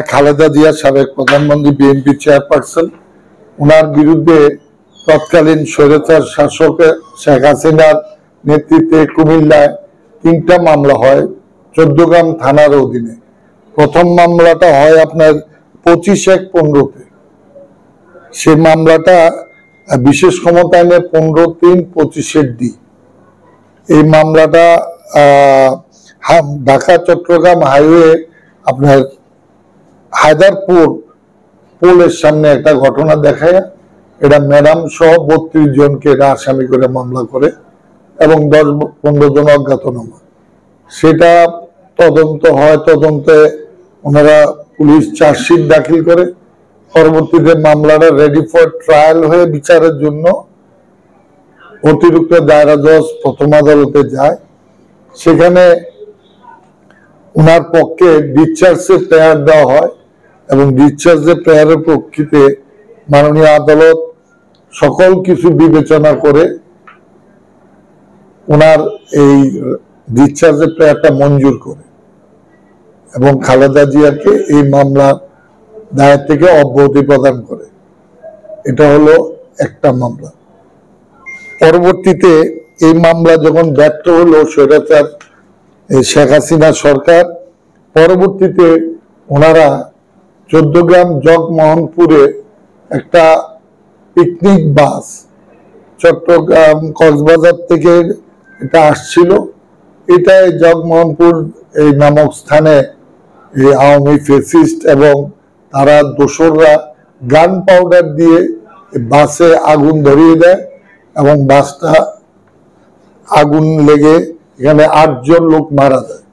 খালেদা জিয়া সাবেক প্রধানমন্ত্রী, BNP chairperson, ওনার বিরুদ্ধে তৎকালীন স্বৈরাচার শাসক শেখ হাসিনার নেতৃত্বে কুমিল্লায় 3টা মামলা হয় 14গ্রাম থানার অধীনে। প্রথম মামলাটা হয় আপনার 25/1/15-তে। সেই মামলাটা বিশেষ ক্ষমতা আইনে 15-3-25-D। এই মামলাটা ঢাকা চট্টগ্রাম হাইওয়ে আপনার হায়দারপুর পোলের সামনে একটা ঘটনা দেখায় এটা ম্যাডাম সহ 32 জনকে এটা আসামি করে মামলা করে এবং 10-15 জন অজ্ঞাতনামা। সেটা তদন্ত হয়, তদন্তে ওনারা পুলিশ চার্জশিট দাখিল করে, পরবর্তীতে মামলাটা রেডি ফর ট্রায়াল হয়ে বিচারের জন্য অতিরিক্ত দায়রা জজ প্রথম আদালতে যায়। সেখানে ওনার পক্ষে ডিসচার্জের প্রেয়ার দেওয়া হয় এবং ডিসচার্জের প্রেয়ারের প্রেক্ষিতে মাননীয় আদালত সকল কিছু বিবেচনা করে ওনার এই ডিসচার্জের প্রেয়ারটা মঞ্জুর করে এবং খালেদা জিয়াকে এই মামলার দায়ের থেকে অব্যাহতি প্রদান করে। এটা হলো একটা মামলা। পরবর্তীতে এই মামলা যখন ব্যর্থ হলো স্বৈরাচার শেখ হাসিনা সরকার, পরবর্তীতে ওনারা 14গ্রাম জগমোহনপুরে একটা পিকনিক বাস চট্টগ্রাম কক্সবাজার থেকে এটা আসছিল। এটা জগমোহনপুর এই নামক স্থানে এই আওয়ামী ফেসিস্ট এবং তারা দোসররা গান পাউডার দিয়ে বাসে আগুন ধরিয়ে দেয় এবং বাসটা আগুন লেগে এখানে 8 জন লোক মারা যায়,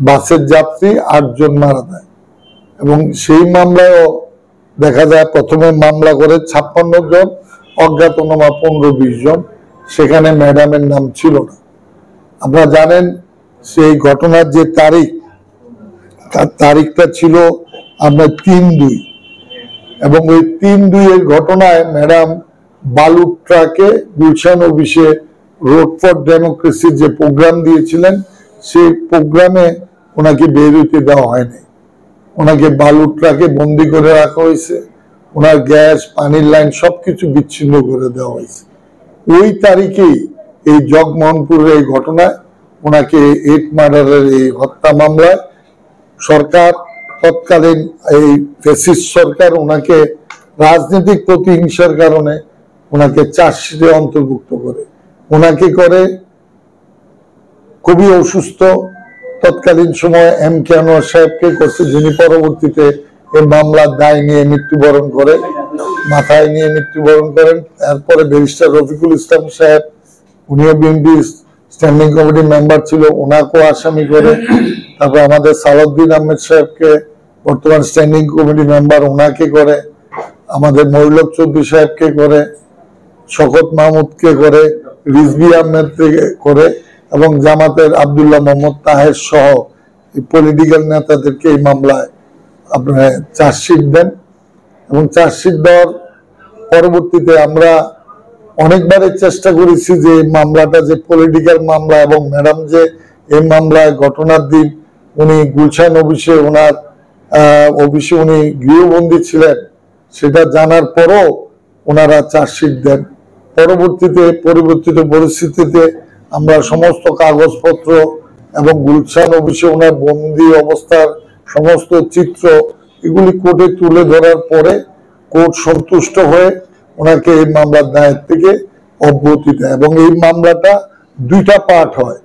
বাসের যাত্রী 8 জন মারা যায়। এবং সেই মামলায়ও দেখা যায় প্রথমে মামলা করে 56 জন, অজ্ঞাতনামা 15-20 জন। সেখানে ম্যাডামের নাম ছিল না। আপনারা জানেন সেই ঘটনার যে তারিখটা ছিল আপনার 3/2 এবং ওই 3/2 ঘটনায় ম্যাডাম বালুর ট্রাকে গুলশান অফিসে রোড ফর ডেমোক্রেসির যে প্রোগ্রাম দিয়েছিলেন সেই প্রোগ্রামে ওনাকে বের হইতে দেওয়া হয়নি। ওনাকে বালুর ট্রাকে বন্দি করে রাখা হয়েছে, ওনার গ্যাস পানির লাইন সবকিছু বিচ্ছিন্ন করে দেওয়া হয়েছে। ওই তারিখেই এই জগমোহনপুরের এই ঘটনায় ওনাকে 8 মার্ডারের এই হত্যা মামলায় সরকার, তৎকালীন এই ফ্যাসিস্ট সরকার, ওনাকে রাজনৈতিক প্রতিহিংসার কারণে ওনাকে চার্জশিটে অন্তর্ভুক্ত করে। ওনাকে করে খুবই অসুস্থ তৎকালীন সময় MK আনোয়ার সাহেবকে করছে, যিনি পরবর্তীতে এই মামলার দায় নিয়ে মৃত্যুবরণ করেন, মাথায় নিয়ে মৃত্যুবরণ করেন। তারপরে ব্যারিস্টার রফিকুল ইসলাম সাহেব, উনিও বিএনপি স্ট্যান্ডিং কমিটির মেম্বার ছিল, ওনাকেও আসামি করে। তারপর আমাদের সালাউদ্দিন আহমেদ সাহেবকে, বর্তমান স্ট্যান্ডিং কমিটি মেম্বার, ওনাকে করে। আমাদের মৌলক চৌধুরী সাহেবকে করে, শকত মাহমুদকে করে, রিজভি আহমেদকে করে এবং জামাতের আব্দুল্লাহ মোহাম্মদ তাহের সহ পলিটিক্যাল নেতাদেরকে এই মামলায় আপনার চার্জশিট দেন। এবং চার্জশিট দেওয়ার পরবর্তীতে আমরা অনেকবারই চেষ্টা করেছি যে এই মামলাটা যে পলিটিক্যাল মামলা এবং ম্যাডাম যে এই মামলায় ঘটনার দিন উনি গুলশান অফিসে ওনার অফিসে উনি গৃহবন্দী ছিলেন সেটা জানার পরও ওনারা চার্জশিট দেন। পরবর্তীতে পরিবর্তিত পরিস্থিতিতে আমরা সমস্ত কাগজপত্র এবং গুলশান অফিসে ওনার বন্দী অবস্থার সমস্ত চিত্র এগুলি কোর্টে তুলে ধরার পরে কোর্ট সন্তুষ্ট হয়ে ওনাকে এই মামলার দায়ের থেকে অব্যাহতি দেয়। এবং এই মামলাটা 2টা পার্ট হয়,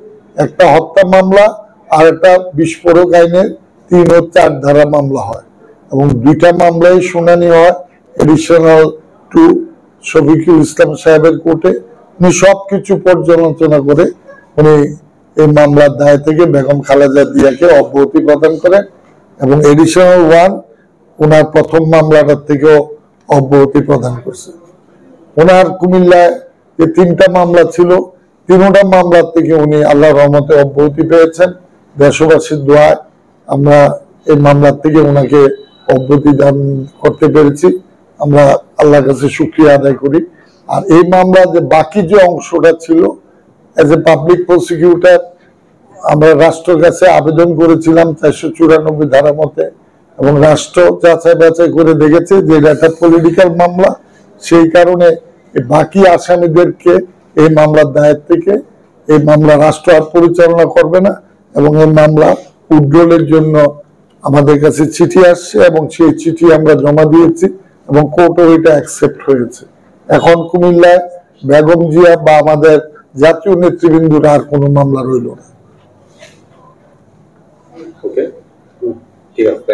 একটা হত্যা মামলা আর একটা বিস্ফোরক আইনের 3 ও 4 ধারা মামলা হয় এবং 2টা মামলায় শুনানি হয় এডিশনাল 2 শফিকুল ইসলাম সাহেবের কোর্টে। উনি সবকিছু পর্যালোচনা করে উনি এই মামলার দায় থেকে বেগম খালেদা জিয়াকে অব্যাহতি প্রদান করেন এবং এডিশনাল 1 ওনার প্রথম মামলাটার থেকেও অব্যাহতি প্রদান করছে। ওনার কুমিল্লায় যে 3টা মামলা ছিল 3টা মামলার থেকে উনি আল্লাহর রহমতে অব্যাহতি পেয়েছেন। দেশবাসীর দোয়ায় আমরা এই মামলার থেকে ওনাকে অব্যাহতি দান করতে পেরেছি। আমরা আল্লাহর কাছে শুকরিয়া আদায় করি। আর এই মামলা যে বাকি যে অংশটা ছিল, এজ এ পাবলিক প্রসিকিউটর আমরা রাষ্ট্রের কাছে আবেদন করেছিলাম 494 ধারা মতে, এবং রাষ্ট্র যাচাই বাছাই করে দেখেছে যে এটা একটা পলিটিক্যাল মামলা। সেই কারণে বাকি আসামিদেরকে এই মামলার দায়ের থেকে এই মামলা রাষ্ট্র আর পরিচালনা করবে না, এবং এই মামলা উইথড্রলের জন্য আমাদের কাছে চিঠি আসছে এবং সেই চিঠি আমরা জমা দিয়েছি এবং কোর্টও এটা অ্যাকসেপ্ট হয়েছে। এখন কুমিল্লায় বেগম জিয়া বা আমাদের জাতীয় নেতৃবৃন্দুর আর কোনো মামলা রইল না। ওকে, ঠিক আছে।